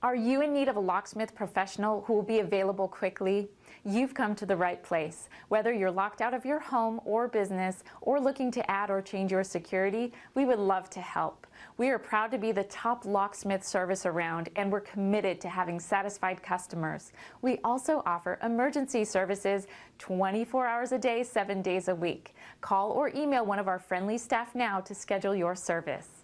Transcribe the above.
Are you in need of a locksmith professional who will be available quickly? You've come to the right place. Whether you're locked out of your home or business or looking to add or change your security, we would love to help. We are proud to be the top locksmith service around, and we're committed to having satisfied customers. We also offer emergency services 24 hours a day, 7 days a week. Call or email one of our friendly staff now to schedule your service.